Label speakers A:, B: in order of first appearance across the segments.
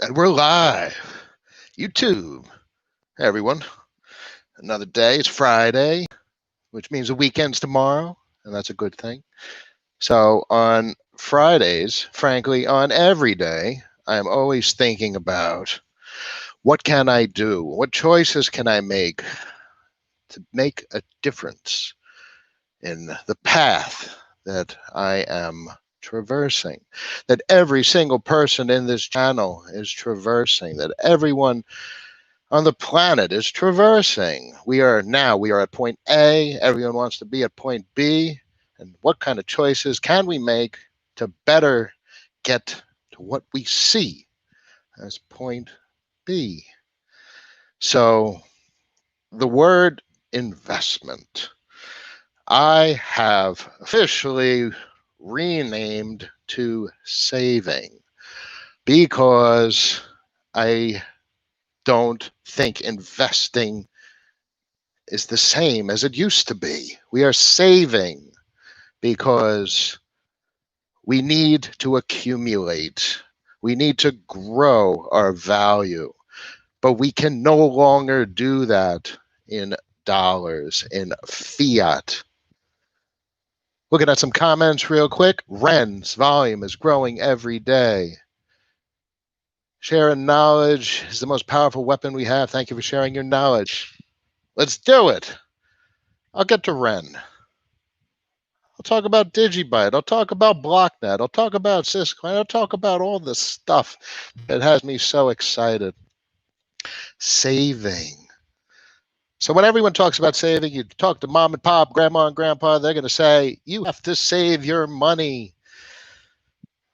A: And we're live. YouTube. Hey, everyone. Another day. It's Friday, which means the weekend's tomorrow, and that's a good thing. So, on Fridays, frankly, on every day, I'm always thinking about what can I do? What choices can I make to make a difference in the path that I am traversing, that every single person in this channel is traversing, that everyone on the planet is traversing. We are at point A, everyone wants to be at point B, and what kind of choices can we make to better get to what we see as point B? So, the word investment, I have officially renamed to saving because I don't think investing is the same as it used to be. We are saving because we need to accumulate. We need to grow our value, but we can no longer do that in dollars, in fiat. Looking at some comments real quick. Ren's volume is growing every day. Sharing knowledge is the most powerful weapon we have. Thank you for sharing your knowledge. Let's do it. I'll get to Ren. I'll talk about Digibyte. I'll talk about BlockNet. I'll talk about Cisco. I'll talk about all the stuff that has me so excited. Saving. So when everyone talks about saving, you talk to mom and pop, grandma and grandpa, they're going to say, you have to save your money.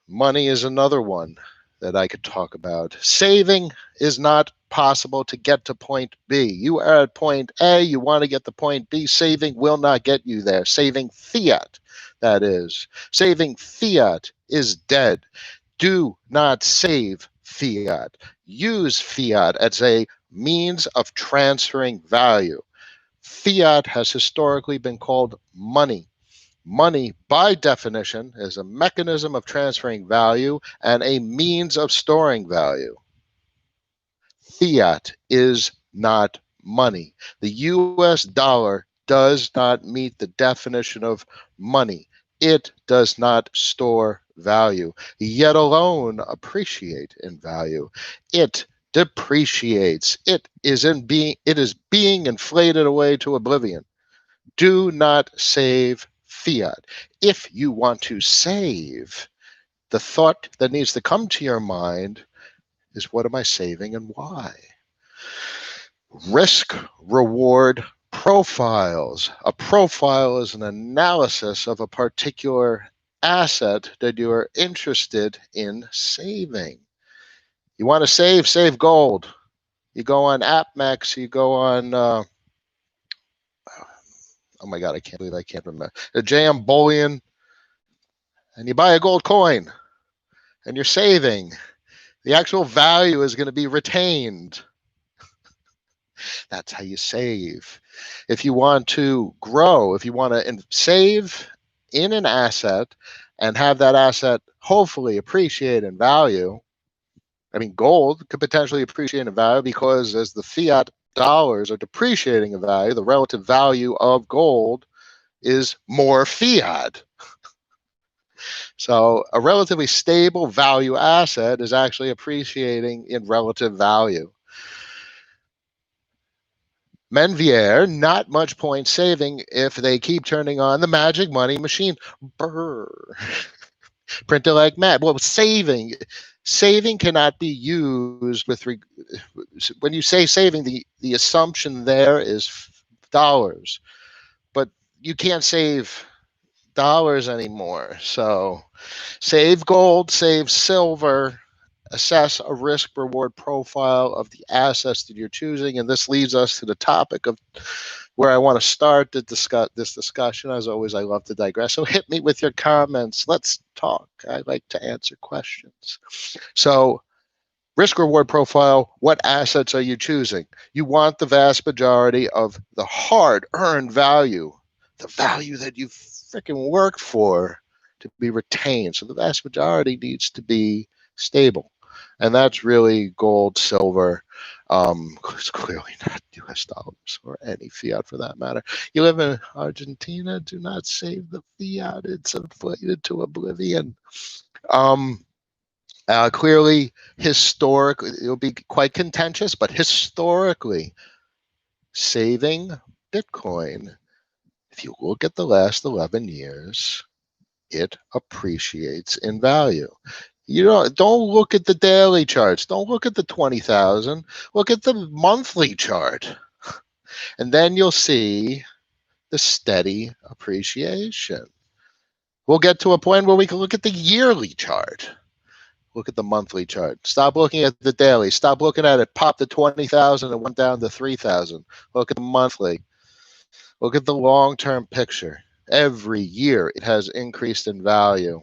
A: Money is another one that I could talk about. Saving is not possible to get to point B. You are at point A, you want to get to point B. Saving will not get you there. Saving fiat, that is. Saving fiat is dead. Do not save fiat. Use fiat as a means of transferring value. Fiat has historically been called money. Money, by definition, is a mechanism of transferring value and a means of storing value. Fiat is not money. The US dollar does not meet the definition of money. It does not store value, yet alone appreciate in value. It depreciates. It is being inflated away to oblivion. Do not save fiat. If you want to save, the thought that needs to come to your mind is, what am I saving and why? Risk reward profiles. A profile is an analysis of a particular asset that you are interested in saving. You want to save gold. You go on AppMex, you go on oh my God, I can't believe I can't remember. The JM Bullion, and you buy a gold coin and you're saving. The actual value is going to be retained. That's how you save. If you want to grow, if you want to save in an asset and have that asset hopefully appreciate in value, I mean, gold could potentially appreciate in value because as the fiat dollars are depreciating in value, the relative value of gold is more fiat. So a relatively stable value asset is actually appreciating in relative value. Menvier, not much point saving if they keep turning on the magic money machine. Brr. Printer like mad. Well, saving cannot be used with when you say saving, the assumption there is dollars, but you can't save dollars anymore. So save gold, save silver, assess a risk reward profile of the assets that you're choosing. And this leads us to the topic of where I want to start to discuss this discussion. As always, I love to digress. So hit me with your comments. Let's talk. I like to answer questions. So risk reward profile, what assets are you choosing? You want the vast majority of the hard earned value, the value that you freaking worked for, to be retained. So the vast majority needs to be stable. And that's really gold, silver. It's clearly not US dollars or any fiat for that matter. You live in Argentina, do not save the fiat. It's inflated to oblivion. Um, Clearly, historically, it'll be quite contentious, but historically, saving Bitcoin, if you look at the last 11 years, it appreciates in value. You don't look at the daily charts. Don't look at the 20,000. Look at the monthly chart. And then you'll see the steady appreciation. We'll get to a point where we can look at the yearly chart. Look at the monthly chart. Stop looking at the daily. Stop looking at it. Pop to 20,000 and went down to 3,000. Look at the monthly. Look at the long-term picture. Every year it has increased in value.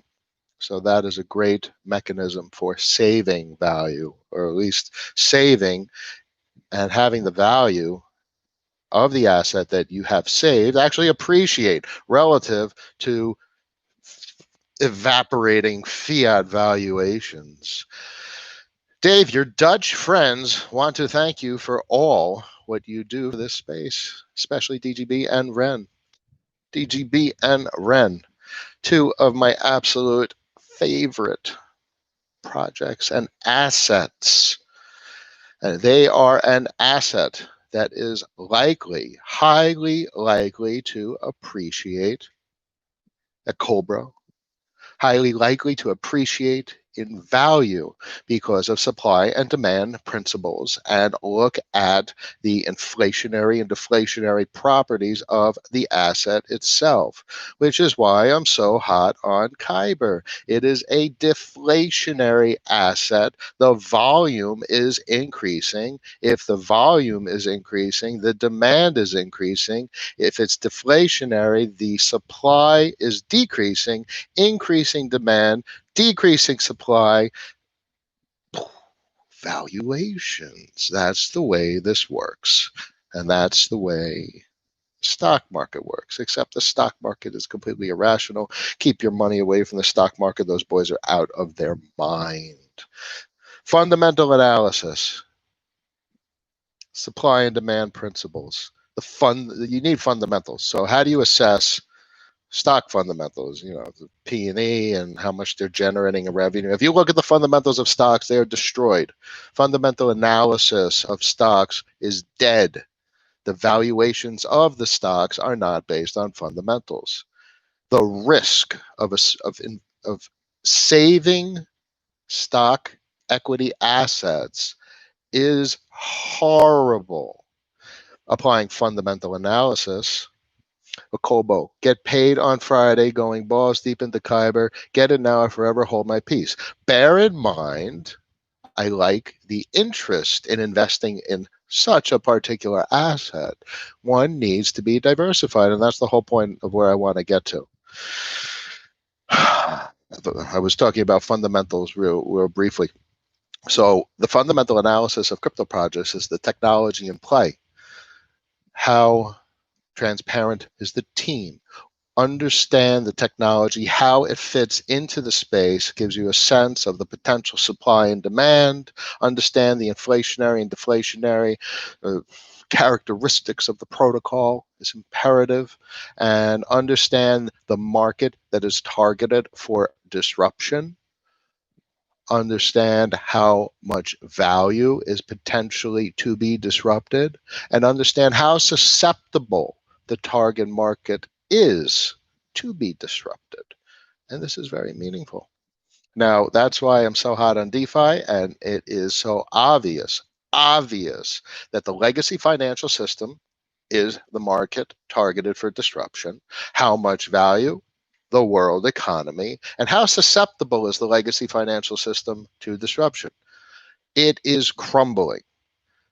A: So that is a great mechanism for saving value, or at least saving and having the value of the asset that you have saved actually appreciate relative to evaporating fiat valuations. Dave, your Dutch friends want to thank you for all what you do for this space, especially DGB and Ren. DGB and Ren, two of my absolute favorite projects and assets. And they are an asset that is likely, highly likely to appreciate at Colbro, highly likely to appreciate in value because of supply and demand principles, and look at the inflationary and deflationary properties of the asset itself, which is why I'm so hot on Kyber. It is a deflationary asset. The volume is increasing. If the volume is increasing, the demand is increasing. If it's deflationary, the supply is decreasing, increasing demand, decreasing supply, valuations. That's the way this works. And that's the way stock market works, except the stock market is completely irrational. Keep your money away from the stock market. Those boys are out of their mind. Fundamental analysis, supply and demand principles. You need fundamentals. So how do you assess stock fundamentals, the P&E and how much they're generating in revenue? If you look at the fundamentals of stocks, they are destroyed. Fundamental analysis of stocks is dead. The valuations of the stocks are not based on fundamentals. The risk of saving stock equity assets is horrible. Applying fundamental analysis, a Kobo, get paid on Friday, going balls deep into Kyber, get it now or forever hold my peace. Bear in mind, I like the interest in investing in such a particular asset. One needs to be diversified, and that's the whole point of where I want to get to. I was talking about fundamentals real briefly. So the fundamental analysis of crypto projects is the technology in play. How transparent is the team? Understand the technology, how it fits into the space, gives you a sense of the potential supply and demand, understand the inflationary and deflationary characteristics of the protocol is imperative, and understand the market that is targeted for disruption. Understand how much value is potentially to be disrupted, and understand how susceptible the target market is to be disrupted. And this is very meaningful. Now, that's why I'm so hot on DeFi, and it is so obvious that the legacy financial system is the market targeted for disruption. How much value? The world economy. And how susceptible is the legacy financial system to disruption? It is crumbling.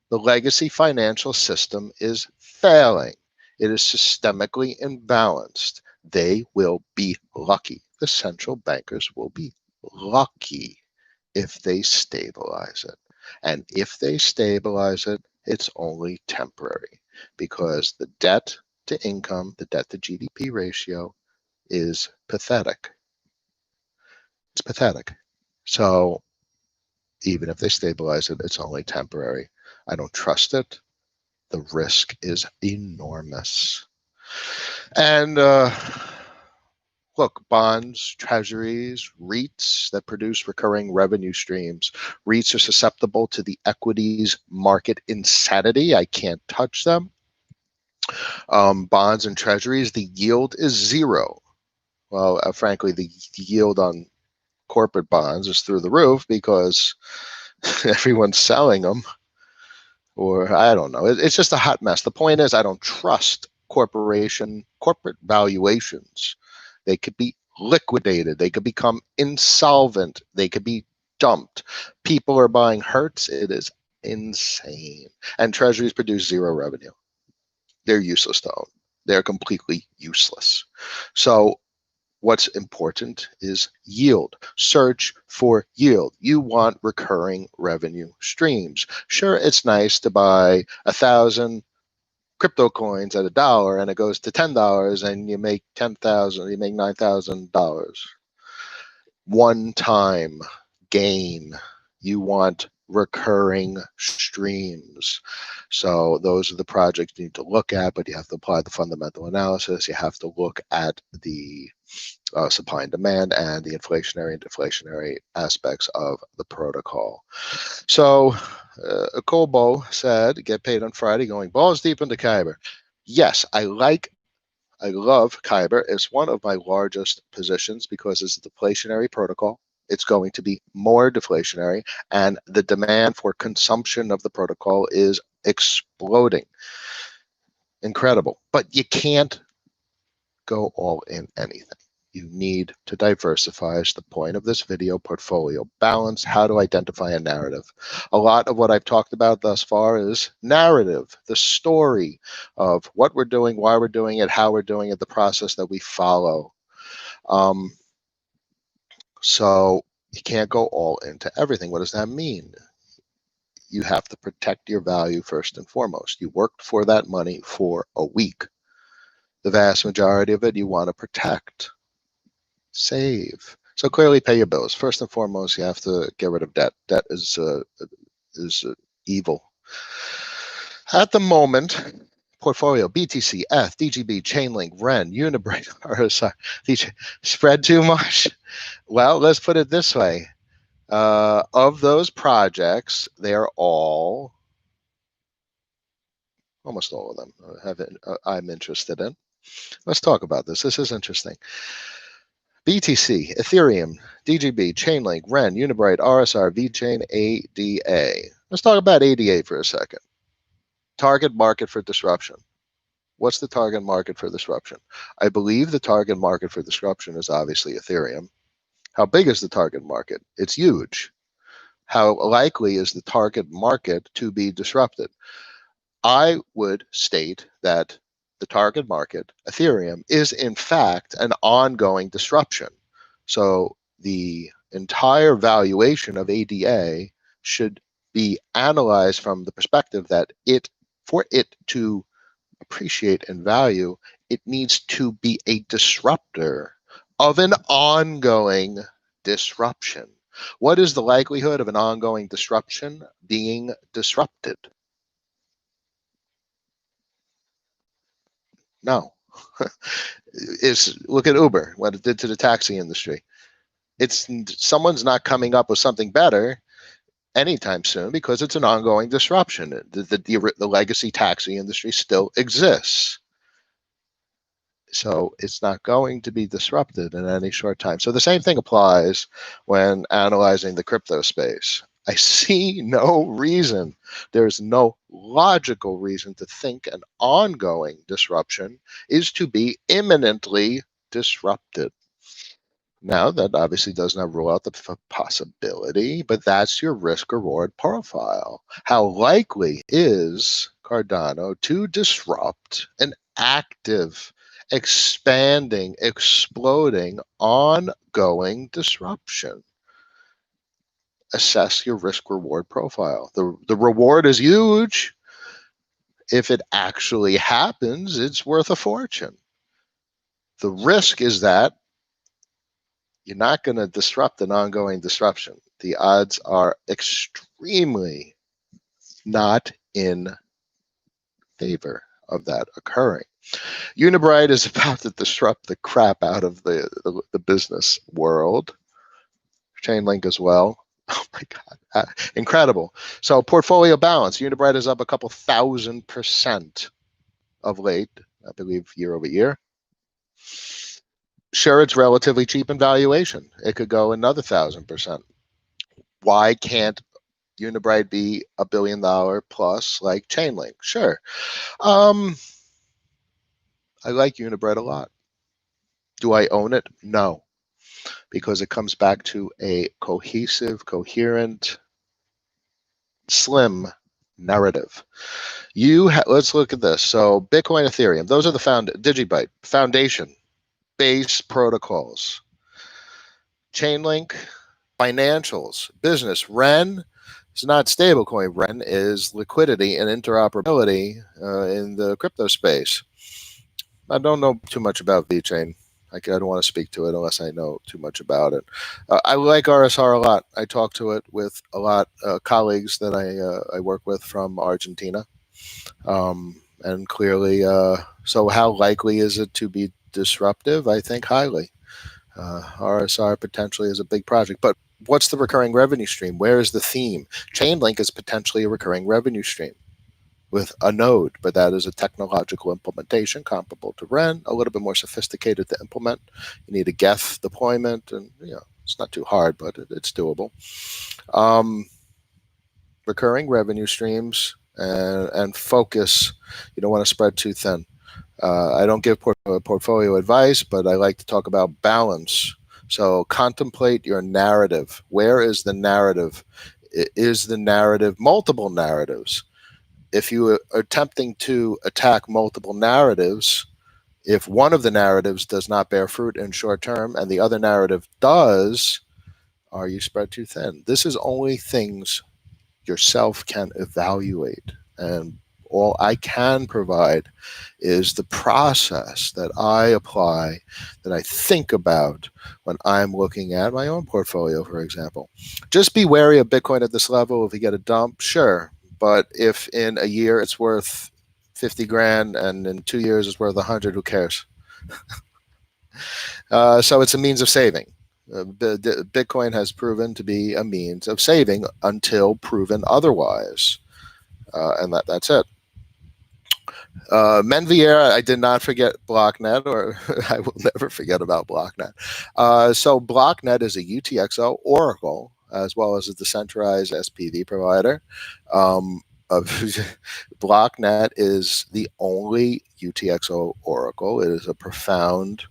A: The legacy financial system is failing. It is systemically imbalanced. They will be lucky. The central bankers will be lucky if they stabilize it. And if they stabilize it, it's only temporary, because the debt to income, the debt to GDP ratio is pathetic. It's pathetic. So even if they stabilize it, it's only temporary. I don't trust it. The risk is enormous. And look, bonds, treasuries, REITs that produce recurring revenue streams. REITs are susceptible to the equities market insanity. I can't touch them. Bonds and treasuries, the yield is zero. Well, frankly, the yield on corporate bonds is through the roof because everyone's selling them, or I don't know. It's just a hot mess. The point is, I don't trust corporate valuations. They could be liquidated. They could become insolvent. They could be dumped. People are buying Hertz. It is insane. And treasuries produce zero revenue. They're useless to own. They're completely useless. So what's important is yield. Search for yield. You want recurring revenue streams. Sure, it's nice to buy 1,000 crypto coins at $1 and it goes to $10 and you make $10,000, you make $9,000. One time gain. You want recurring streams. So those are the projects you need to look at, but you have to apply the fundamental analysis. You have to look at the supply and demand and the inflationary and deflationary aspects of the protocol. So Kobo said, get paid on Friday, going balls deep into Kyber. Yes, I love Kyber. It's one of my largest positions because it's a deflationary protocol. It's going to be more deflationary, and the demand for consumption of the protocol is exploding. Incredible. But you can't go all in anything. You need to diversify is the point of this video. Portfolio balance, how to identify a narrative. A lot of what I've talked about thus far is narrative, the story of what we're doing, why we're doing it, how we're doing it, the process that we follow. So you can't go all into everything. What does that mean? You have to protect your value first and foremost. You worked for that money for a week. The vast majority of it you want to protect. Save. So clearly pay your bills. First and foremost, you have to get rid of debt. Debt is evil. At the moment, portfolio, BTC, ETH, DGB, Chainlink, REN, Unibrite, RSI, spread too much? Well, let's put it this way. Of those projects, they are almost all of them I'm interested in. Let's talk about this. This is interesting. BTC, Ethereum, DGB, Chainlink, REN, Unibrite, RSR, VeChain, ADA. Let's talk about ADA for a second. Target market for disruption. What's the target market for disruption? I believe the target market for disruption is obviously Ethereum. How big is the target market? It's huge. How likely is the target market to be disrupted? I would state that the target market, Ethereum, is in fact an ongoing disruption. So the entire valuation of ADA should be analyzed from the perspective that for it to appreciate and value, it needs to be a disruptor of an ongoing disruption. What is the likelihood of an ongoing disruption being disrupted? No. Look at Uber, what it did to the taxi industry. Someone's not coming up with something better anytime soon because it's an ongoing disruption. The legacy taxi industry still exists. So it's not going to be disrupted in any short time. So the same thing applies when analyzing the crypto space. I see no reason, there's no logical reason to think an ongoing disruption is to be imminently disrupted. Now, that obviously does not rule out the possibility, but that's your risk-reward profile. How likely is Cardano to disrupt an active, expanding, exploding, ongoing disruption? Assess your risk-reward profile. The reward is huge. If it actually happens, it's worth a fortune. The risk is that you're not going to disrupt an ongoing disruption. the odds are extremely not in favor of that occurring. Unibright is about to disrupt the crap out of the business world. Chainlink as well. Oh my God, incredible. So portfolio balance, Unibright is up a couple 1,000% of late, I believe year over year. Sure, it's relatively cheap in valuation. It could go another 1,000%. Why can't Unibright be $1 billion plus like Chainlink? Sure. I like Unibright a lot. Do I own it? No, because it comes back to a cohesive, coherent, slim narrative. Let's look at this. So Bitcoin, Ethereum, those are the Digibyte, foundation, base protocols. Chainlink, financials, business. Ren is not stablecoin. Ren is liquidity and interoperability in the crypto space. I don't know too much about VeChain. I don't want to speak to it unless I know too much about it. I like RSR a lot. I talk to it with a lot of colleagues that I work with from Argentina. And clearly, so how likely is it to be disruptive? I think highly. RSR potentially is a big project, but what's the recurring revenue stream? Where is the theme? Chainlink is potentially a recurring revenue stream with a node, but that is a technological implementation comparable to Ren, a little bit more sophisticated to implement. You need a Geth deployment, and it's not too hard, but it's doable. Recurring revenue streams and focus. You don't want to spread too thin. I don't give portfolio advice, but I like to talk about balance. So contemplate your narrative. Where is the narrative? Is the narrative multiple narratives? If you are attempting to attack multiple narratives, if one of the narratives does not bear fruit in short term and the other narrative does, are you spread too thin? This is only things yourself can evaluate, and all I can provide is the process that I apply, that I think about when I'm looking at my own portfolio, for example. Just be wary of Bitcoin at this level. If you get a dump, sure. But if in a year it's worth 50 grand and in 2 years it's worth 100, who cares? So it's a means of saving. Bitcoin has proven to be a means of saving until proven otherwise. And that's it. Men Vieira, I did not forget BlockNet, or I will never forget about BlockNet. So BlockNet is a UTXO Oracle, as well as a decentralized SPV provider. BlockNet is the only UTXO Oracle. It is a profound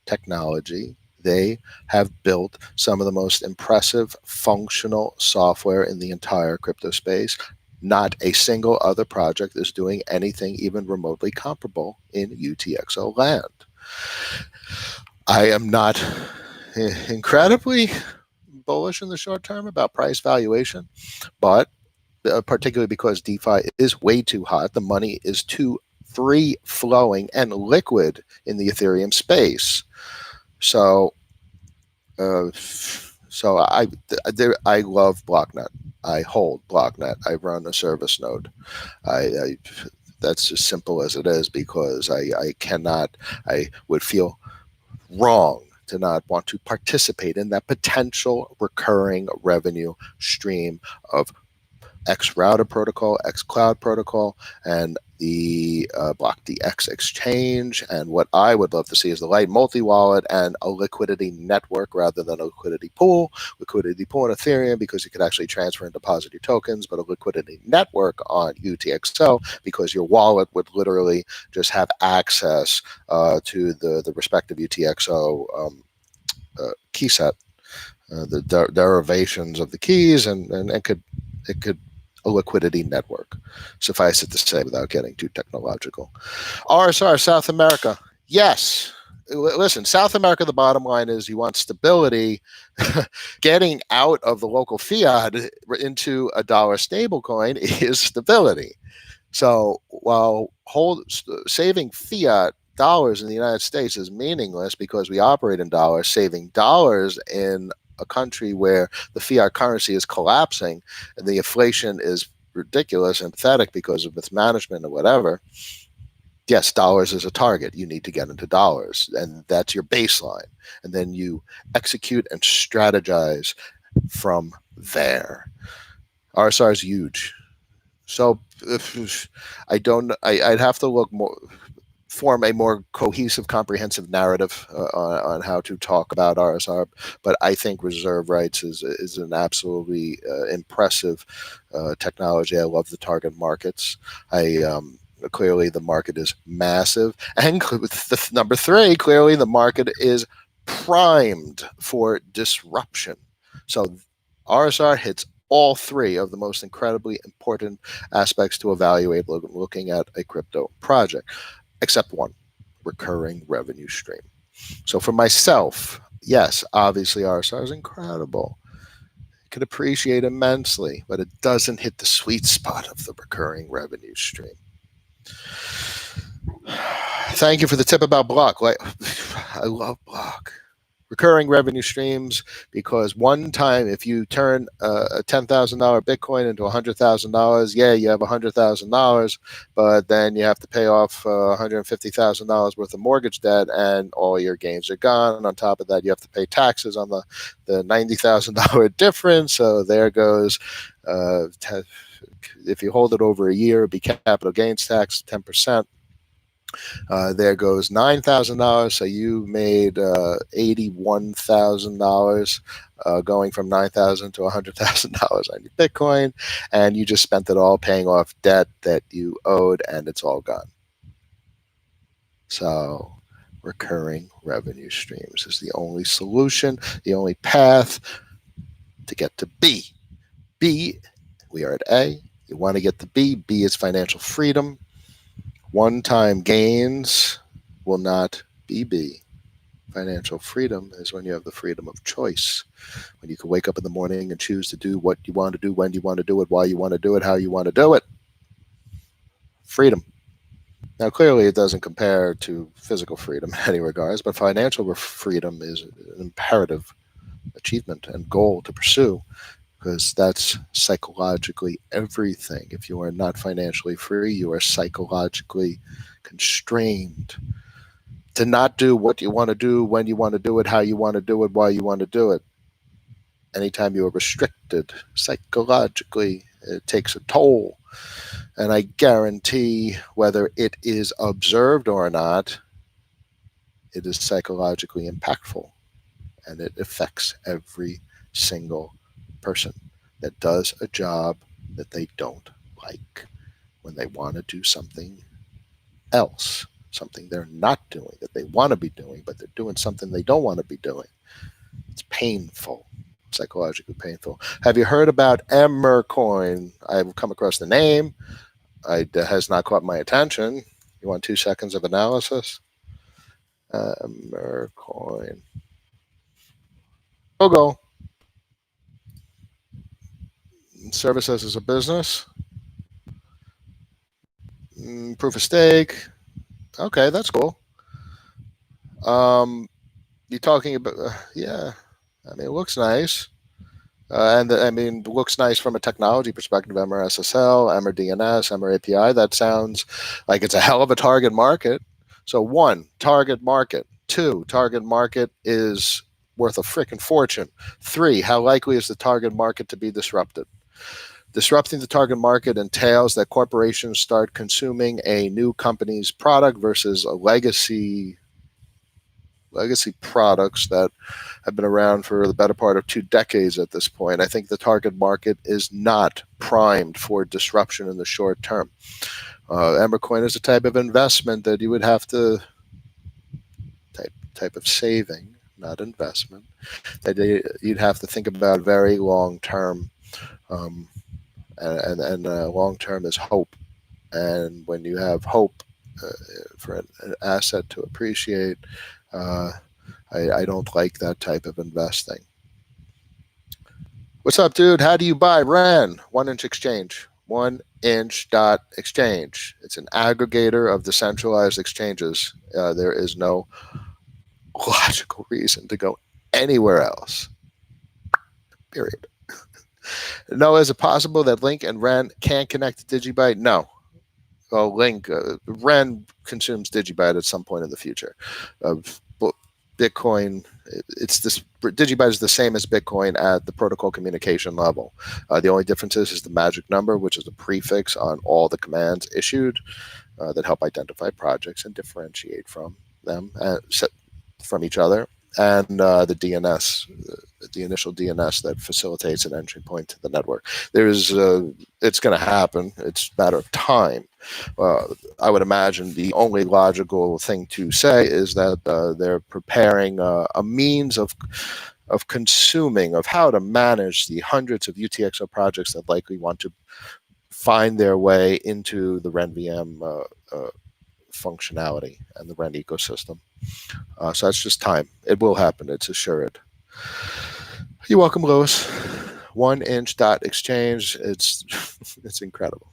A: technology. They have built some of the most impressive functional software in the entire crypto space. Not a single other project is doing anything even remotely comparable in UTXO land. I am not incredibly bullish in the short term about price valuation, but particularly because DeFi is way too hot. The money is too free flowing and liquid in the Ethereum space. So I love BlockNet. I hold BlockNet. I run a service node. That's as simple as it is, because I would feel wrong to not want to participate in that potential recurring revenue stream of X router protocol, X cloud protocol, and the BlockDX exchange. And what I would love to see is the Light multi-wallet and a liquidity network rather than a liquidity pool. Liquidity pool in Ethereum because you could actually transfer and deposit your tokens, but a liquidity network on UTXO because your wallet would literally just have access to the respective UTXO key set, the derivations of the keys, and it could a liquidity network. Suffice it to say, without getting too technological. RSR, South America. Yes. Listen, South America, the bottom line is you want stability. Getting out of the local fiat into a dollar stablecoin is stability. So while saving fiat dollars in the United States is meaningless because we operate in dollars, saving dollars in a country where the fiat currency is collapsing and the inflation is ridiculous and pathetic because of mismanagement or whatever, yes, dollars is a target. You need to get into dollars, and that's your baseline. And then you execute and strategize from there. RSR is huge. So if I'd have to look more, form a more cohesive, comprehensive narrative on how to talk about RSR. But I think reserve rights is an absolutely impressive technology. I love the target markets. Clearly the market is massive, and number three, clearly the market is primed for disruption. So RSR hits all three of the most incredibly important aspects to evaluate looking at a crypto project, except one: recurring revenue stream. So for myself, yes, obviously RSR is incredible. It can appreciate immensely, but it doesn't hit the sweet spot of the recurring revenue stream. Thank you for the tip about Block. I love Block. Recurring revenue streams, because one time if you turn a $10,000 Bitcoin into $100,000, yeah, you have $100,000, but then you have to pay off $150,000 worth of mortgage debt, and all your gains are gone. And on top of that, you have to pay taxes on the $90,000 difference. So there goes. If you hold it over a year, it'd be capital gains tax 10%. There goes $9,000. So you made $81,000 going from $9,000 to $100,000 on your Bitcoin, and you just spent it all paying off debt that you owed, and it's all gone. So recurring revenue streams is the only solution, the only path to get to B. B, we are at A. You want to get to B. B is financial freedom. One-time gains will not be B. Financial freedom is when you have the freedom of choice, when you can wake up in the morning and choose to do what you want to do, when you want to do it, why you want to do it, how you want to do it. Freedom. Now, clearly, it doesn't compare to physical freedom in any regards, but financial freedom is an imperative achievement and goal to pursue, because that's psychologically everything. If you are not financially free, you are psychologically constrained to not do what you want to do, when you want to do it, how you want to do it, why you want to do it. Anytime you are restricted psychologically, it takes a toll. And I guarantee, whether it is observed or not, it is psychologically impactful, and it affects every single person that does a job that they don't like, when they want to do something else, something they're not doing that they want to be doing, but they're doing something they don't want to be doing. It's painful, psychologically painful. Have you heard about Emmercoin? I've come across the name. It has not caught my attention. You want 2 seconds of analysis? Emmercoin. Go. Services as a business. Proof of stake. Okay, that's cool. You're talking about, yeah, I mean, it looks nice. It looks nice from a technology perspective. Emmer SSL, Emmer DNS, Emmer API. That sounds like it's a hell of a target market. So 1, target market. 2, target market is worth a freaking fortune. 3, how likely is the target market to be disrupted? Disrupting the target market entails that corporations start consuming a new company's product versus a legacy products that have been around for the better part of 2 decades at this point. I think the target market is not primed for disruption in the short term. Emmercoin is a type of investment that you would have to, type of saving, not investment, that you'd have to think about very long term. And long term is hope. And when you have hope for an asset to appreciate, I don't like that type of investing. What's up, dude? How do you buy RAN? 1inch Exchange. 1inch.exchange. It's an aggregator of decentralized exchanges. There is no logical reason to go anywhere else. period. No, is it possible that Link and Ren can't connect to Digibyte? No. Well, Link, Ren consumes Digibyte at some point in the future. Bitcoin, it's this Digibyte is the same as Bitcoin at the protocol communication level. The only difference is the magic number, which is a prefix on all the commands issued that help identify projects and differentiate from them from each other, and the DNS, the initial DNS that facilitates an entry point to the network. It's going to happen. It's a matter of time. I would imagine the only logical thing to say is that they're preparing a means of consuming, of how to manage the hundreds of UTXO projects that likely want to find their way into the RenVM functionality and the Ren ecosystem. So that's just time. It will happen. It's assured. You're welcome, Lewis. 1inch.exchange. It's incredible.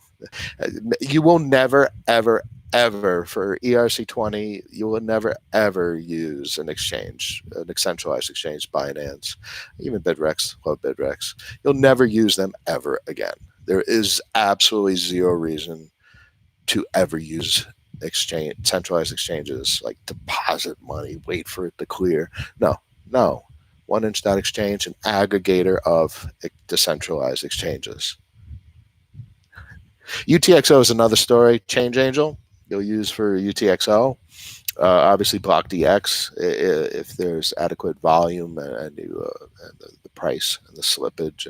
A: You will never, ever, ever for ERC20. You will never, ever use an exchange, an centralized exchange, Binance, even Bitrex. Love Bitrex. You'll never use them ever again. There is absolutely zero reason to ever use centralized exchanges, like deposit money, wait for it to clear. No. 1inch.exchange, an aggregator of decentralized exchanges. UTXO is another story. Change Angel, you'll use for UTXO. Obviously, BlockDX, if there's adequate volume and the price and the slippage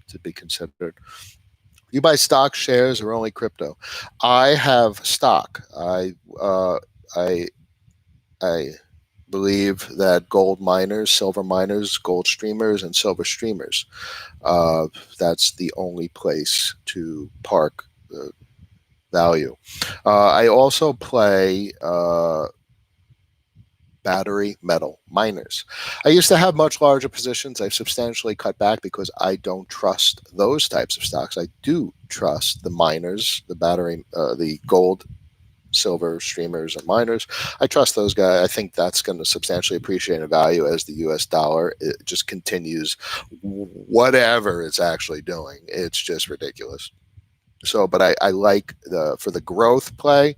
A: to be considered. You buy stock, shares, or only crypto? I have stock. I believe that gold miners, silver miners, gold streamers, and silver streamers, that's the only place to park value. I also play battery metal miners. I used to have much larger positions. I've substantially cut back because I don't trust those types of stocks. I do trust the miners, the battery, the gold, silver streamers and miners. I trust those guys. I think that's going to substantially appreciate in value as the US dollar it just continues whatever it's actually doing. It's just ridiculous. So, but I like for the growth play,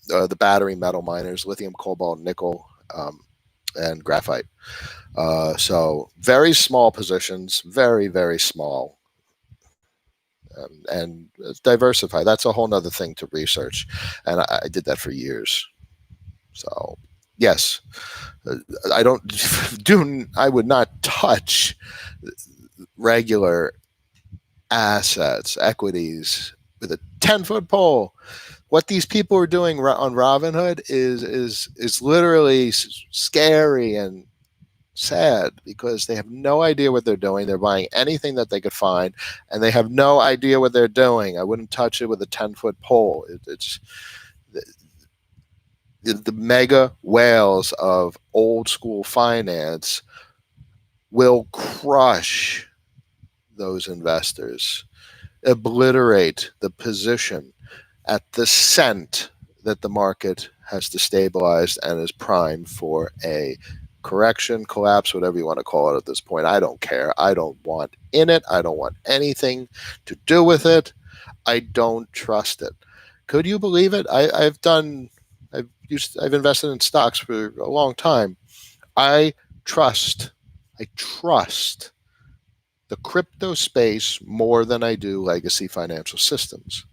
A: the battery metal miners, lithium, cobalt, nickel, and graphite. So very small positions, very, very small. And diversify. That's a whole nother thing to research. And I did that for years. So yes, I would not touch regular assets, equities with a 10-foot pole. What these people are doing on Robinhood is literally scary and sad because they have no idea what they're doing. They're buying anything that they could find, and they have no idea what they're doing. I wouldn't touch it with a 10-foot pole. It's the mega whales of old school finance will crush those investors, obliterate the position at the cent that the market has destabilized and is primed for a correction, collapse, whatever you want to call it at this point. I don't care. I don't want in it. I don't want anything to do with it. I don't trust it. Could you believe it? I've invested in stocks for a long time. I trust the crypto space more than I do legacy financial systems,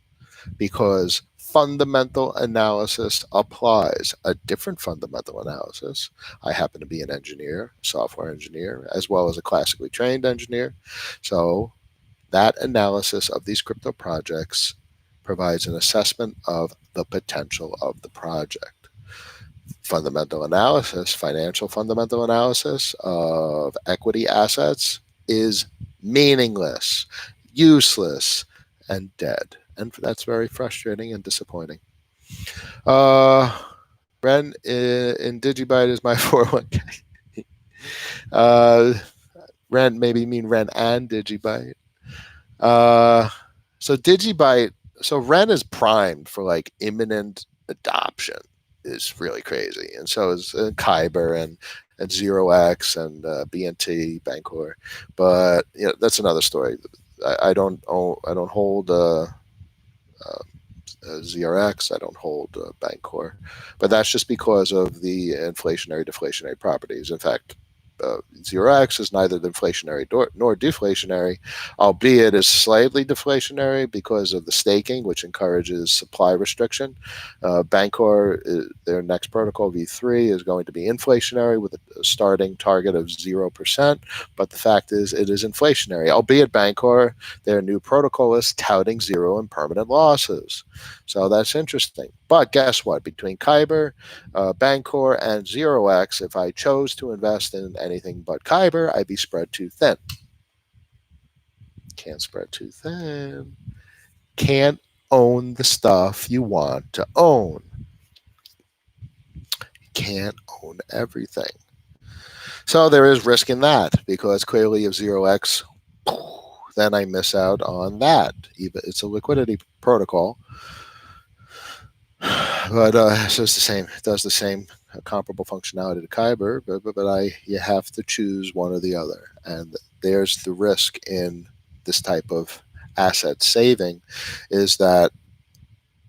A: because fundamental analysis applies. A different fundamental analysis. I happen to be an engineer, software engineer, as well as a classically trained engineer. So that analysis of these crypto projects provides an assessment of the potential of the project. Fundamental analysis, financial fundamental analysis of equity assets is meaningless, useless, and dead. And that's very frustrating and disappointing. Ren in Digibyte is my 401k. Ren, maybe mean Ren and Digibyte. So Digibyte, so Ren is primed for like imminent adoption. Is really crazy, and so is Kyber and and Zero X and BNT Bancor, but that's another story. I don't own, I don't hold ZRX. I don't hold Bancor, but that's just because of the inflationary deflationary properties. In fact, Zero X is neither inflationary nor deflationary, albeit is slightly deflationary because of the staking, which encourages supply restriction. Bancor, their next protocol V3, is going to be inflationary with a starting target of 0%. But the fact is, it is inflationary, albeit Bancor, their new protocol is touting zero and permanent losses. So that's interesting. But guess what? Between Kyber, Bancor, and Zero X, if I chose to invest in anything but Kyber, I'd be spread too thin. Can't spread too thin. Can't own the stuff you want to own. You can't own everything. So there is risk in that, because clearly if Zero X, then I miss out on that. It's a liquidity protocol. But so it's the same. It does the same comparable functionality to Kyber, but you have to choose one or the other, and there's the risk in this type of asset saving, is that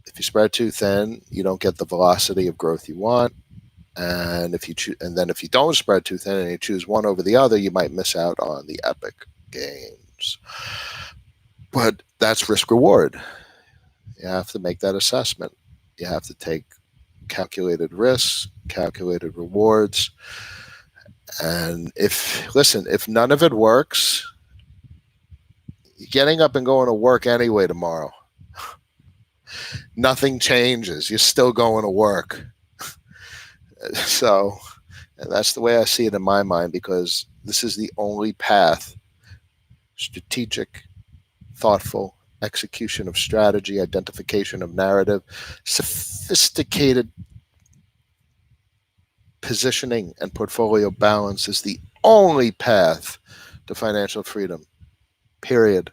A: if you spread too thin, you don't get the velocity of growth you want, and if you don't spread too thin and you choose one over the other, you might miss out on the epic gains. But that's risk reward. You have to make that assessment. You have to take calculated risks, calculated rewards. And if none of it works, you're getting up and going to work anyway tomorrow. Nothing changes. You're still going to work. So that's the way I see it in my mind, because this is the only path: strategic, thoughtful execution of strategy, identification of narrative, sophisticated positioning, and portfolio balance is the only path to financial freedom. Period.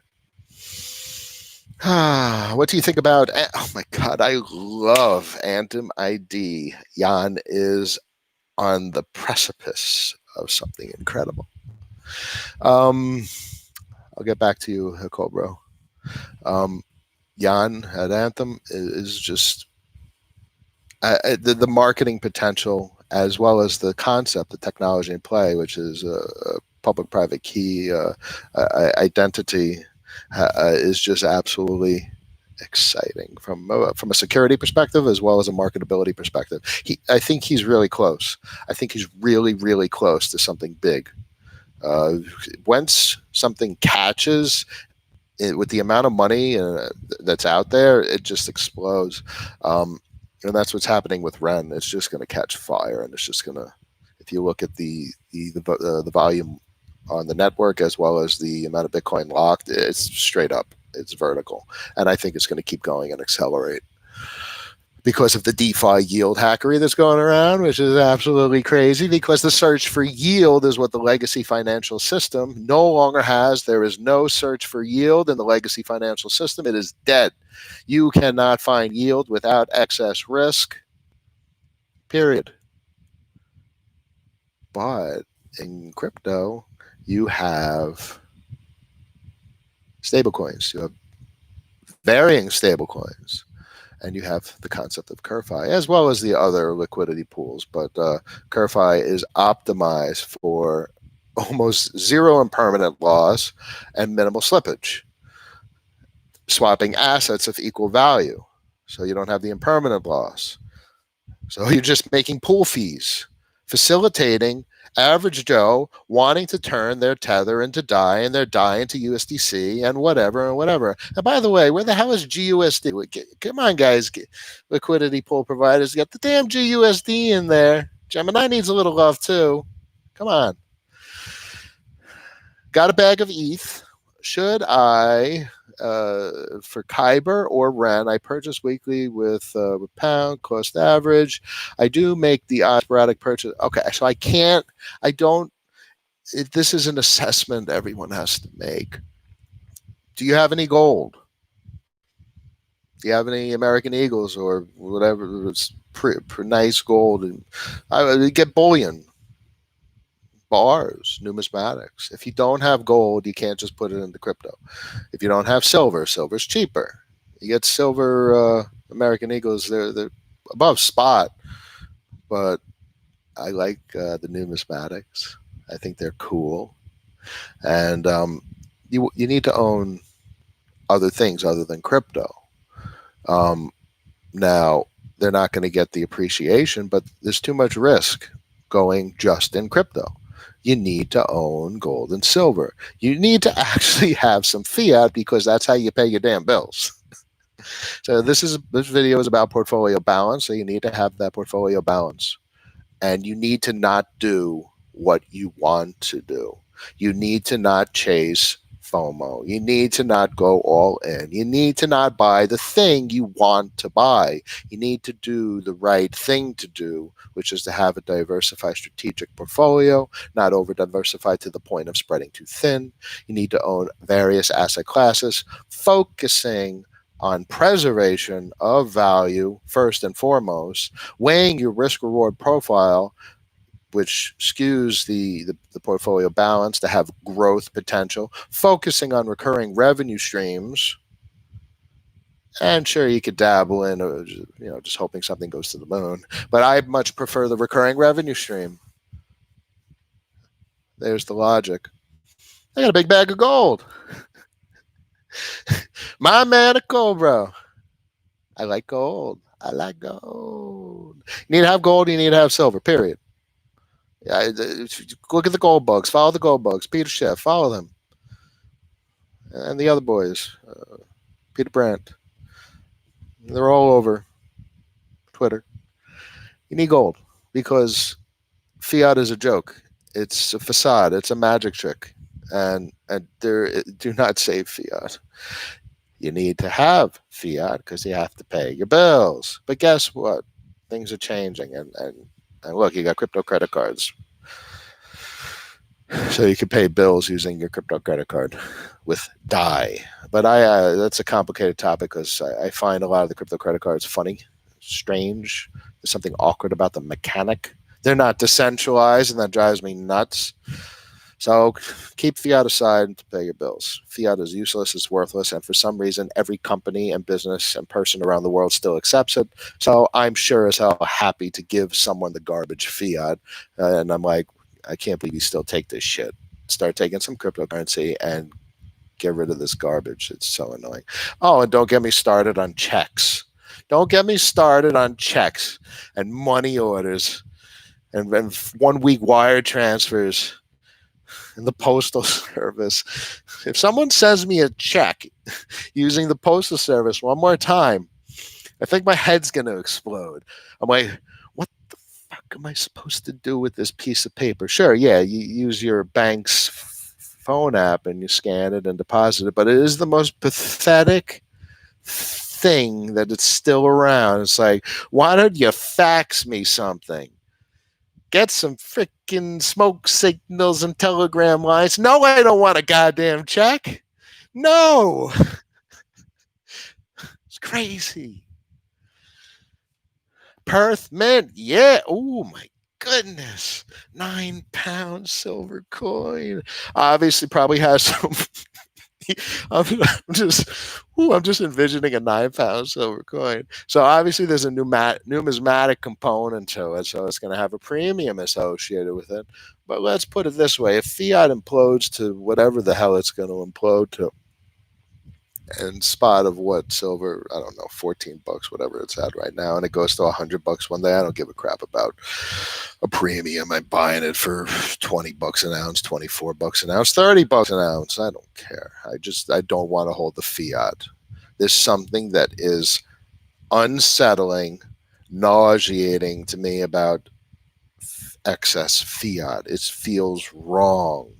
A: What do you think about? Oh my God, I love Anthem ID. Jan is on the precipice of something incredible. I'll get back to you, Cobro. Jan at Anthem is just the marketing potential, as well as the concept, the technology in play, which is a public-private key identity, is just absolutely exciting from a security perspective as well as a marketability perspective. I think he's really close. I think he's really, really close to something big. Once something catches, with the amount of money that's out there, it just explodes. And that's what's happening with Ren. It's just going to catch fire, and it's just going to. If you look at the volume on the network, as well as the amount of Bitcoin locked, it's straight up. It's vertical, and I think it's going to keep going and accelerate because of the DeFi yield hackery that's going around, which is absolutely crazy, because the search for yield is what the legacy financial system no longer has. There is no search for yield in the legacy financial system. It is dead. You cannot find yield without excess risk, period. But in crypto, you have stablecoins. You have varying stablecoins. And you have the concept of Curfi, as well as the other liquidity pools. But Curfi is optimized for almost zero impermanent loss and minimal slippage, swapping assets of equal value. So you don't have the impermanent loss. So you're just making pool fees, facilitating average Joe wanting to turn their Tether into DAI and their DAI into USDC and whatever and whatever. And by the way, where the hell is GUSD? Come on, guys, liquidity pool providers, get the damn GUSD in there. Gemini needs a little love too. Come on. Got a bag of ETH. Should I, for Kyber or Ren, I purchase weekly with pound cost average. I do make the sporadic purchase. Okay, so this is an assessment everyone has to make. Do you have any gold? Do you have any American Eagles or whatever? It's nice gold. And I get bullion. bars, numismatics. If you don't have gold, you can't just put it into crypto. If you don't have silver, silver's cheaper. You get silver American Eagles, they're above spot, but I like the numismatics. I think they're cool, and you need to own other things other than crypto. Um, Now, they're not going to get the appreciation, but there's too much risk going just in crypto. You need to own gold and silver. You need to actually have some fiat because that's how you pay your damn bills. So this video is about portfolio balance. So you need to have that portfolio balance, and you need to not do what you want to do. You need to not chase FOMO. You need to not go all in. You need to not buy the thing you want to buy. You need to do the right thing to do, which is to have a diversified strategic portfolio, not over diversified to the point of spreading too thin. You need to own various asset classes, focusing on preservation of value first and foremost, weighing your risk reward profile, which skews the portfolio balance to have growth potential, focusing on recurring revenue streams. And sure, you could dabble in, just hoping something goes to the moon. But I much prefer the recurring revenue stream. There's the logic. I got a big bag of gold. My man, a Cobra. I like gold. I like gold. You need to have gold. You need to have silver, period. Look at the gold bugs. Follow the gold bugs. Peter Schiff. Follow them. And the other boys. Peter Brandt. They're all over Twitter. You need gold because fiat is a joke. It's a facade. It's a magic trick. And do not save fiat. You need to have fiat because you have to pay your bills. But guess what? Things are changing. And look, you got crypto credit cards. So you can pay bills using your crypto credit card with DAI. But that's a complicated topic because I find a lot of the crypto credit cards funny, strange. There's something awkward about the mechanic. They're not decentralized, and that drives me nuts. So keep fiat aside to pay your bills. Fiat is useless, it's worthless, and for some reason, every company and business and person around the world still accepts it. So I'm sure as hell happy to give someone the garbage fiat. And I'm like, I can't believe you still take this shit. Start taking some cryptocurrency and get rid of this garbage. It's so annoying. Oh, and don't get me started on checks. Don't get me started on checks and money orders and 1 week wire transfers in the postal service. If someone sends me a check using the postal service one more time, I think my head's going to explode. I'm like, what the fuck am I supposed to do with this piece of paper? Sure, yeah, you use your bank's phone app and you scan it and deposit it, but it is the most pathetic thing that it's still around. It's like, why don't you fax me something? Get some freaking smoke signals and telegram lines. No, I don't want a goddamn check. No. It's crazy. Perth Mint. Yeah. Oh, my goodness. £9 silver coin. Obviously, probably has some. I'm just envisioning a £9 silver coin. So obviously there's a numismatic component to it, so it's going to have a premium associated with it. But let's put it this way: if fiat implodes to whatever the hell it's going to implode to, and spot of what silver, I don't know, $14, whatever it's at right now, and it goes to $100 one day, I don't give a crap about a premium. I'm buying it for $20 an ounce, $24 an ounce, $30 an ounce. I don't care. I don't want to hold the fiat. There's something that is unsettling, nauseating to me about excess fiat. It feels wrong.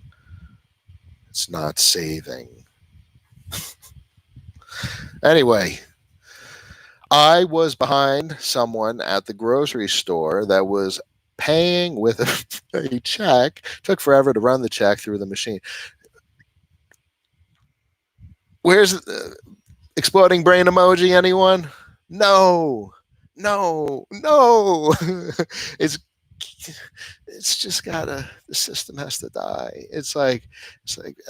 A: It's not saving. Anyway, I was behind someone at the grocery store that was paying with a check. Took forever to run the check through the machine. Where's the exploding brain emoji? Anyone? No. It's it's just gotta, the system has to die. It's like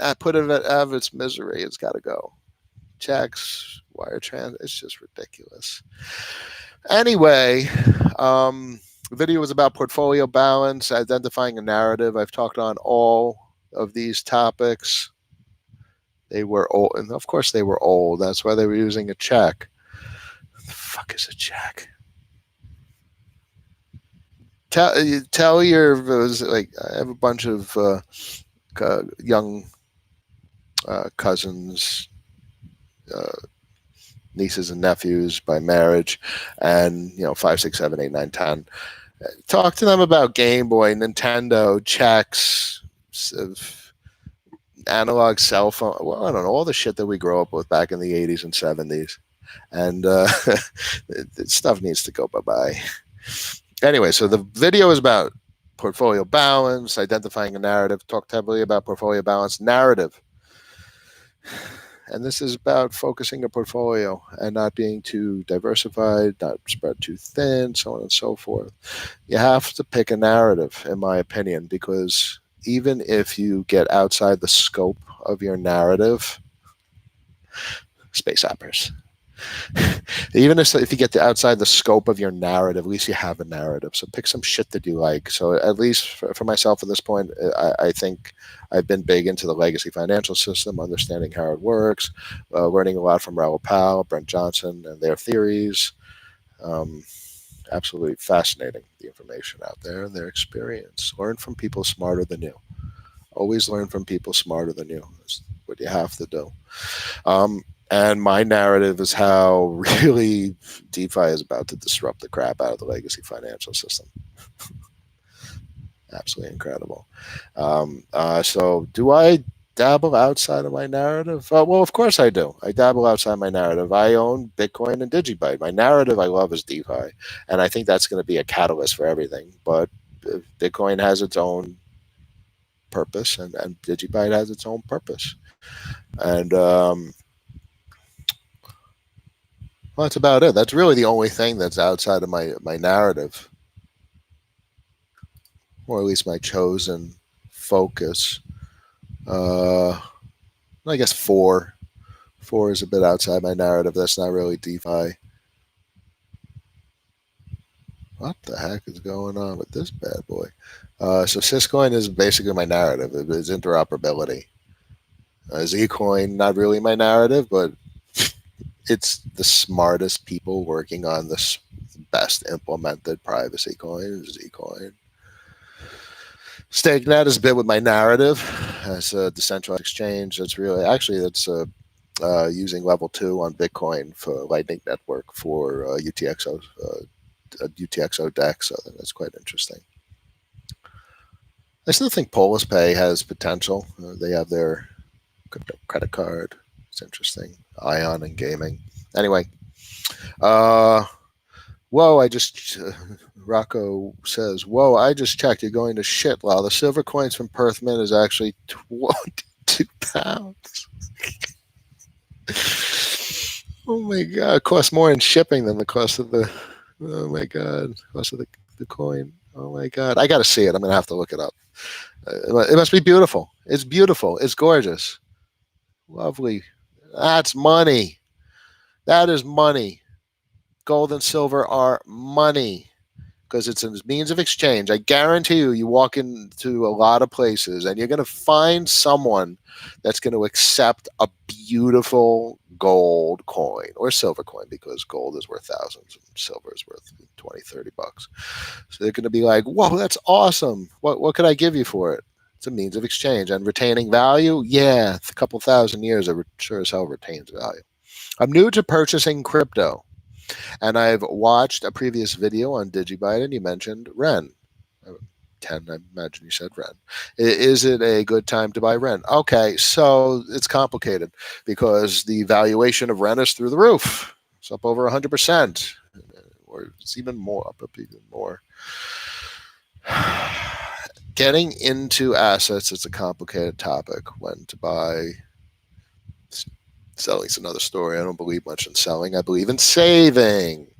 A: I put it out of its misery. It's got to go. Checks, wire trans. It's just ridiculous. Anyway, the video was about portfolio balance, identifying a narrative. I've talked on all of these topics. They were old, and of course they were old. That's why they were using a check. What the fuck is a check? Tell your, like, I have a bunch of young cousins, nieces and nephews by marriage, and 5, 6, 7, 8, 9, 10. Talk to them about Game Boy, Nintendo, checks, analog cell phone. Well, I don't know, all the shit that we grew up with back in the 80s and 70s, and stuff needs to go bye-bye. Anyway, so the video is about portfolio balance, identifying a narrative. Talked heavily about portfolio balance narrative. And this is about focusing a portfolio and not being too diversified, not spread too thin, so on and so forth. You have to pick a narrative, in my opinion, because even if you get outside the scope of your narrative, space operas. Even if you get outside the scope of your narrative, at least you have a narrative. So pick some shit that you like. So at least for myself at this point, I think I've been big into the legacy financial system, understanding how it works, learning a lot from Raoul Pal, Brent Johnson, and their theories. Absolutely fascinating, the information out there and their experience. Learn from people smarter than you. Always learn from people smarter than you. That's what you have to do. And my narrative is how really DeFi is about to disrupt the crap out of the legacy financial system. Absolutely incredible. So do I dabble outside of my narrative? Well, of course I do. I dabble outside my narrative. I own Bitcoin and Digibyte. My narrative I love is DeFi. And I think that's going to be a catalyst for everything. But Bitcoin has its own purpose, and Digibyte has its own purpose. And well, that's about it. That's really the only thing that's outside of my narrative, or at least my chosen focus. I guess four is a bit outside my narrative. That's not really DeFi. What the heck is going on with this bad boy? So Syscoin is basically my narrative. It is interoperability. Zcoin, not really my narrative, but it's the smartest people working on the best implemented privacy coin, Zcoin. StakeNet is a bit with my narrative as a decentralized exchange. That's using level 2 on Bitcoin for Lightning Network for UTXO DEX. So that's quite interesting. I still think Polis Pay has potential. They have their credit card. It's interesting. Ion and gaming. Anyway, whoa! Rocco says, "Whoa! I just checked. You're going to shit. Wow, the silver coins from Perth Mint is actually £22. Oh my god! It costs more in shipping than the cost of the. Oh my god! Cost of the coin. Oh my god! I got to see it. I'm gonna have to look it up. It must be beautiful. It's beautiful. It's gorgeous. Lovely. That's money. That is money. Gold and silver are money because it's a means of exchange. I guarantee you walk into a lot of places and you're going to find someone that's going to accept a beautiful gold coin or silver coin, because gold is worth thousands and silver is worth 20, 30 bucks. So they're going to be like, whoa, that's awesome. What could I give you for it? It's a means of exchange. And retaining value, yeah, a couple thousand years, it sure as hell retains value. I'm new to purchasing crypto, and I've watched a previous video on Digibyte, and you mentioned Ren. 10, I imagine you said Ren. Is it a good time to buy Ren? Okay, so it's complicated because the valuation of Ren is through the roof. It's up over 100%, or it's even more, up even more. Getting into assets is a complicated topic. When to buy. Selling is another story. I don't believe much in selling. I believe in saving.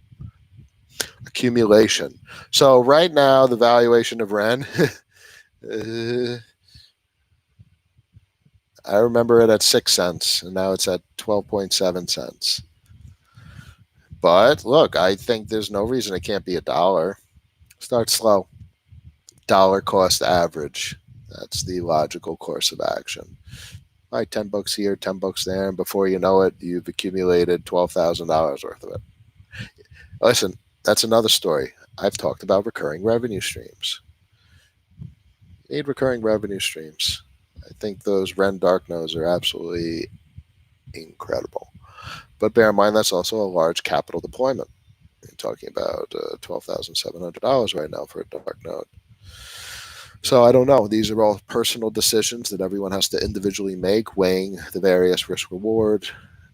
A: accumulation. So right now, the valuation of Ren, I remember it at 6 cents, and now it's at 12.7 cents. But look, I think there's no reason it can't be $1. Start slow. Dollar cost average. That's the logical course of action. All right, $10 here, $10 there, and before you know it, you've accumulated $12,000 worth of it. Listen, that's another story. I've talked about recurring revenue streams. You need recurring revenue streams. I think those Ren Dark Nodes are absolutely incredible. But bear in mind, that's also a large capital deployment. You're talking about $12,700 right now for a Dark Node. So I don't know. These are all personal decisions that everyone has to individually make, weighing the various risk reward,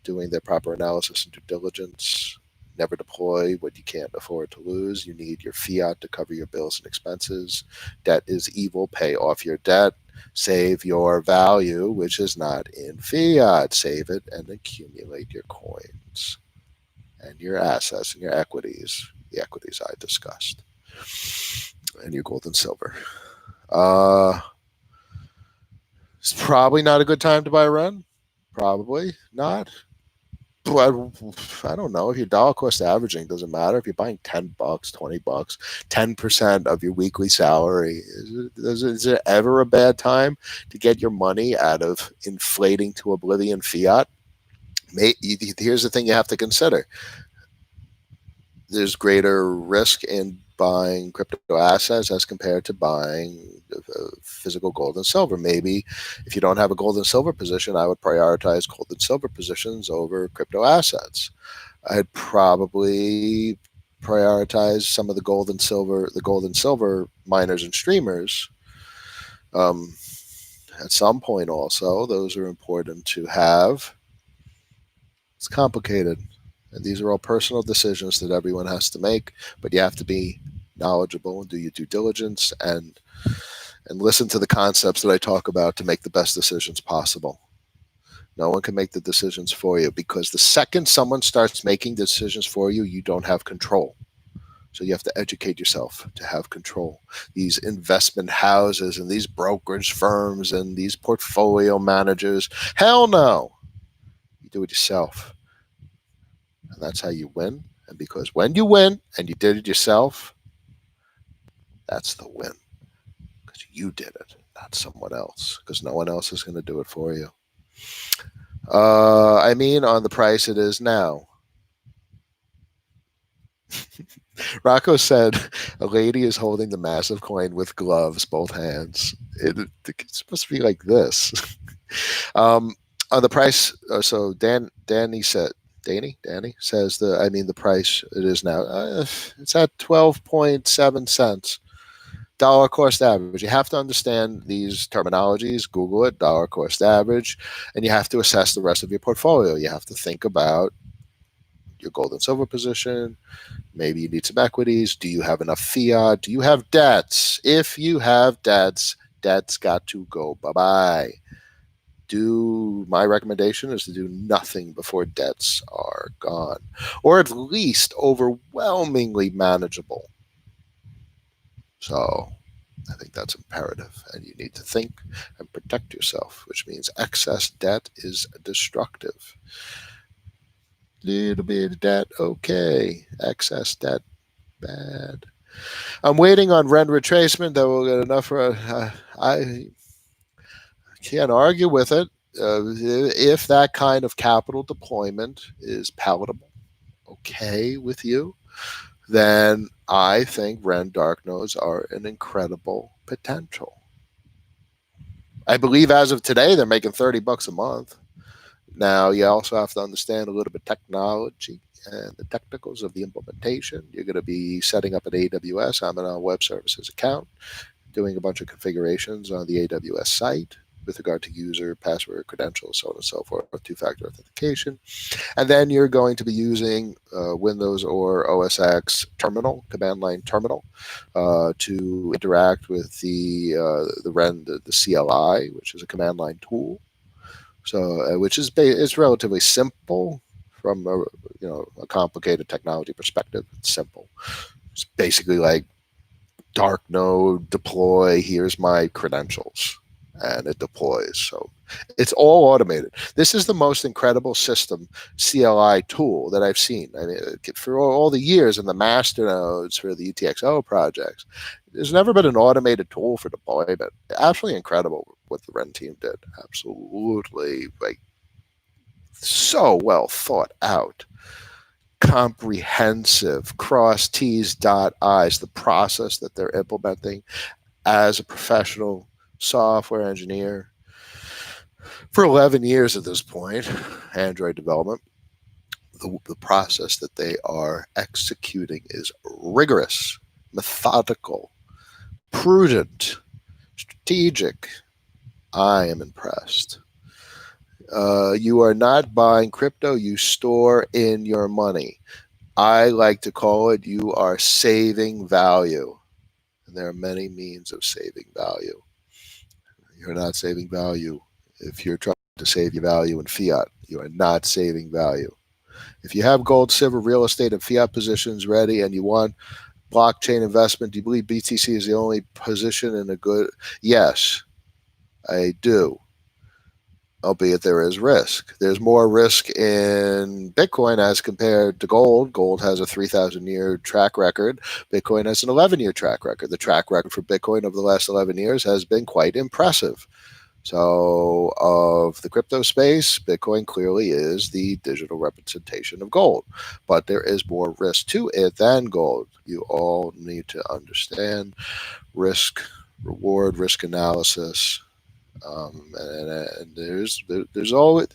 A: doing their proper analysis and due diligence. Never deploy what you can't afford to lose. You need your fiat to cover your bills and expenses. Debt is evil. Pay off your debt. Save your value, which is not in fiat. Save it and accumulate your coins and your assets and your equities, the equities I discussed, and your gold and silver. It's probably not a good time to buy Ren. Probably not. But I don't know. If your dollar cost averaging, doesn't matter. If you're buying $10, $20, 10% of your weekly salary, is it ever a bad time to get your money out of inflating to oblivion fiat? Here's the thing you have to consider. There's greater risk in buying crypto assets as compared to buying physical gold and silver. Maybe if you don't have a gold and silver position, I would prioritize gold and silver positions over crypto assets. I'd probably prioritize some of the gold and silver miners and streamers. At some point also, those are important to have. It's complicated. And these are all personal decisions that everyone has to make, but you have to be knowledgeable and do your due diligence and listen to the concepts that I talk about to make the best decisions possible. No one can make the decisions for you, because the second someone starts making decisions for you, you don't have control. So you have to educate yourself to have control. These investment houses and these brokerage firms and these portfolio managers, hell no. You do it yourself. And that's how you win. And because when you win and you did it yourself, that's the win. Because you did it, not someone else. Because no one else is going to do it for you. I mean, on the price it is now. Rocco said a lady is holding the massive coin with gloves, both hands. It's supposed to be like this. On the price, so Danny says the price it is now. It's at 12.7 cents. Dollar cost average. You have to understand these terminologies. Google it, dollar cost average, and you have to assess the rest of your portfolio. You have to think about your gold and silver position. Maybe you need some equities. Do you have enough fiat? Do you have debts? If you have debts got to go bye-bye. My recommendation is to do nothing before debts are gone, or at least overwhelmingly manageable. So I think that's imperative, and you need to think and protect yourself, which means excess debt is destructive. Little bit of debt, okay. Excess debt, bad. I'm waiting on Ren retracement. That will get enough for. I can't argue with it. If that kind of capital deployment is palatable, okay with you, then I think Ren Dark Nodes are an incredible potential. I believe as of today, they're making $30 a month. Now, you also have to understand a little bit technology and the technicals of the implementation. You're going to be setting up an AWS. I'm in a web services account, doing a bunch of configurations on the AWS site with regard to user, password, credentials, so on and so forth, two-factor authentication. And then you're going to be using Windows or OS X terminal, command line terminal, to interact with the Ren, the CLI, which is a command line tool. So, which is it's relatively simple from a complicated technology perspective. It's simple. It's basically like dark node deploy. Here's my credentials, and it deploys. So it's all automated. This is the most incredible system CLI tool that I've seen. I mean, for all the years in the master nodes for the UTXO projects, there's never been an automated tool for deployment. Absolutely incredible what the Ren team did. Absolutely, like, so well thought out, comprehensive, cross T's, dot I's, the process that they're implementing as a professional software engineer for 11 years at this point, Android development. The process that they are executing is rigorous, methodical, prudent, strategic. I am impressed. You are not buying crypto, you store in your money. I like to call it, you are saving value. And there are many means of saving value. You're not saving value if you're trying to save your value in fiat. You are not saving value. If you have gold, silver, real estate, and fiat positions ready and you want blockchain investment, do you believe BTC is the only position in a good? Yes, I do. Albeit there is risk. There's more risk in Bitcoin as compared to gold. Gold has a 3,000-year track record. Bitcoin has an 11-year track record. The track record for Bitcoin over the last 11 years has been quite impressive. So of the crypto space, Bitcoin clearly is the digital representation of gold. But there is more risk to it than gold. You all need to understand risk, reward, risk analysis. And there's always,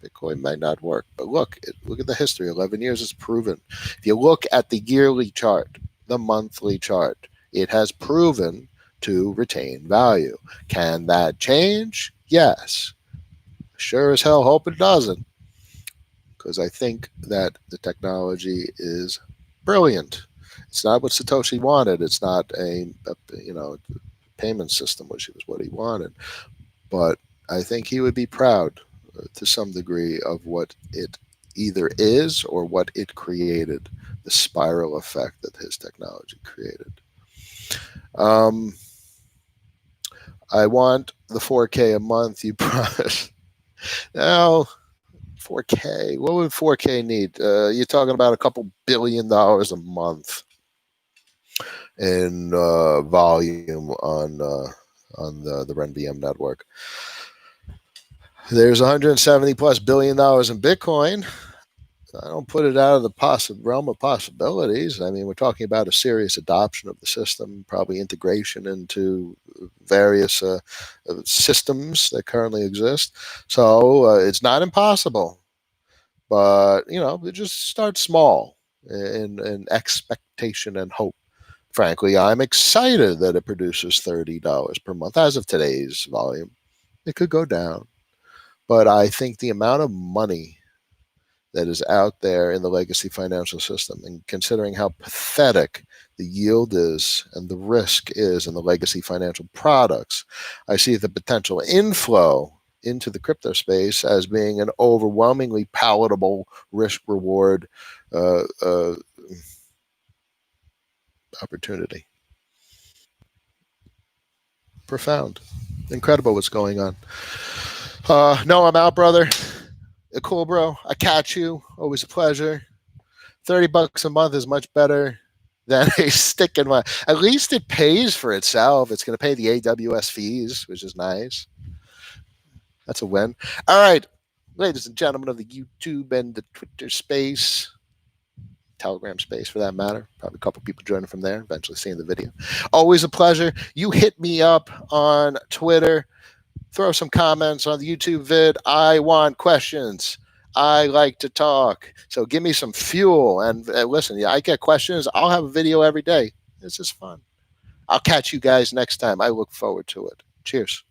A: Bitcoin might not work, but look at the history. 11 years is proven. If you look at the yearly chart, the monthly chart, it has proven to retain value. Can that change? Yes. Sure as hell hope it doesn't, because I think that the technology is brilliant. It's not what Satoshi wanted. It's not a payment system, which was what he wanted. But I think he would be proud to some degree of what it either is or what it created, the spiral effect that his technology created. I want the 4K a month you promised. Now, 4K, what would 4K need? You're talking about a couple $1 billion a month in volume on the RenVM network. There's 170 plus $1 billion in Bitcoin. I don't put it out of the realm of possibilities. I mean, we're talking about a serious adoption of the system, probably integration into various systems that currently exist. So it's not impossible, but it just starts small in expectation and hope. Frankly, I'm excited that it produces $30 per month as of today's volume. It could go down, but I think the amount of money that is out there in the legacy financial system, and considering how pathetic the yield is and the risk is in the legacy financial products, I see the potential inflow into the crypto space as being an overwhelmingly palatable risk-reward opportunity. Profound. Incredible what's going on. No, I'm out, brother. Cool, bro. I catch you. Always a pleasure. $30 a month is much better than a stick in my. At least it pays for itself. It's going to pay the AWS fees, which is nice. That's a win. All right, ladies and gentlemen of the YouTube and the Twitter space, Telegram space for that matter. Probably a couple people joining from there, eventually seeing the video. Always a pleasure. You hit me up on Twitter. Throw some comments on the YouTube vid. I want questions. I like to talk. So give me some fuel. And listen, I get questions. I'll have a video every day. This is fun. I'll catch you guys next time. I look forward to it. Cheers.